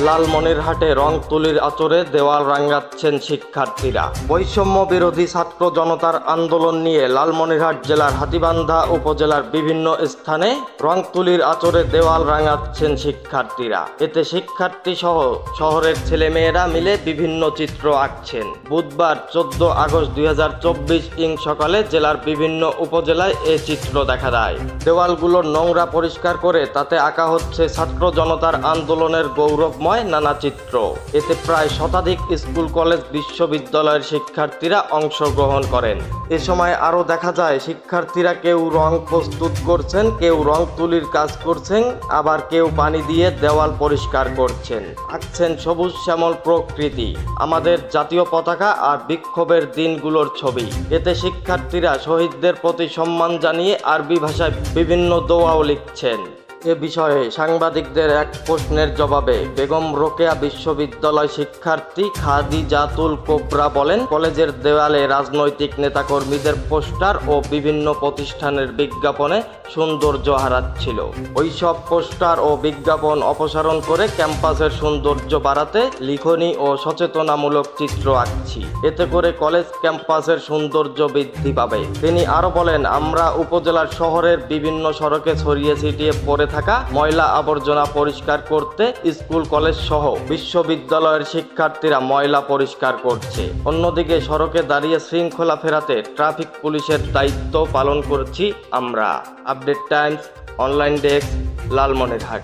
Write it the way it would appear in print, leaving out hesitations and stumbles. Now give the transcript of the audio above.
লালমনিরহাটে রং তুলির আঁচড়ে দেওয়াল রাঙাচ্ছেন শিক্ষার্থীরা। বৈষম্য বিরোধী ছাত্র জনতার আন্দোলন নিয়ে লালমনিরহাট জেলার হাতীবান্ধা উপজেলার বিভিন্ন স্থানে রং তুলির আঁচড়ে দেওয়াল রাঙাচ্ছেন শিক্ষার্থীরা। এতে শিক্ষার্থী সহ শহরের ছেলেমেয়েরা মিলে বিভিন্ন চিত্র আঁকছেন। বুধবার 14 আগস্ট 2024 সকালে জেলার বিভিন্ন উপজেলায় এ চিত্র দেখা যায়। দেওয়ালগুলোর নোংরা পরিষ্কার করে তাতে আঁকা হচ্ছে ছাত্র জনতার আন্দোলনের গৌরবময় নানা চিত্র। এতে প্রায় শতাধিক স্কুল, কলেজ, বিশ্ববিদ্যালয়ের শিক্ষার্থীরা অংশগ্রহণ করেন। এ সময় আরও দেখা যায় শিক্ষার্থীরা কেউ রং প্রস্তুত করছেন, কেউ রং তুলির কাজ করছেন, আবার কেউ পানি দিয়ে দেওয়াল পরিষ্কার করছেন। আঁকছেন সবুজ শ্যামল প্রকৃতি, আমাদের জাতীয় পতাকা আর বিক্ষোভের দিনগুলোর ছবি। এতে শিক্ষার্থীরা শহীদদের প্রতি সম্মান জানিয়ে আরবি ভাষায় বিভিন্ন দোয়াও লিখছেন। এ বিষয়ে সাংবাদিকদের এক প্রশ্নের জবাবে বেগম রোকেয়া বিশ্ববিদ্যালয় শিক্ষার্থী খাদিজাতুল কোবরা বলেন, কলেজের দেওয়ালে রাজনৈতিক নেতাকর্মীদের পোস্টার ও বিভিন্ন প্রতিষ্ঠানের বিজ্ঞাপনে সৌন্দর্য হারাচ্ছিল। ওইসব পোস্টার ও বিজ্ঞাপন অপসারণ করে ক্যাম্পাসের সৌন্দর্য বাড়াতে লিখনী ও সচেতনামূলক চিত্র আঁকছি। এতে করে কলেজ ক্যাম্পাসের সৌন্দর্য বৃদ্ধি পাবে। তিনি আরও বলেন, আমরা উপজেলার শহরের বিভিন্ন সড়কে ছড়িয়ে ছিটিয়ে পড়ে থাকা ময়লা আবর্জনা পরিষ্কার করতে স্কুল, কলেজ সহ বিশ্ববিদ্যালয়ের শিক্ষার্থীরা ময়লা পরিষ্কার করছে। অন্যদিকে সড়কে দাঁড়িয়ে শৃঙ্খলা ফেরাতে ট্রাফিক পুলিশের দায়িত্ব পালন করছি আমরা। Update Times, online desk, Lalmonirhat.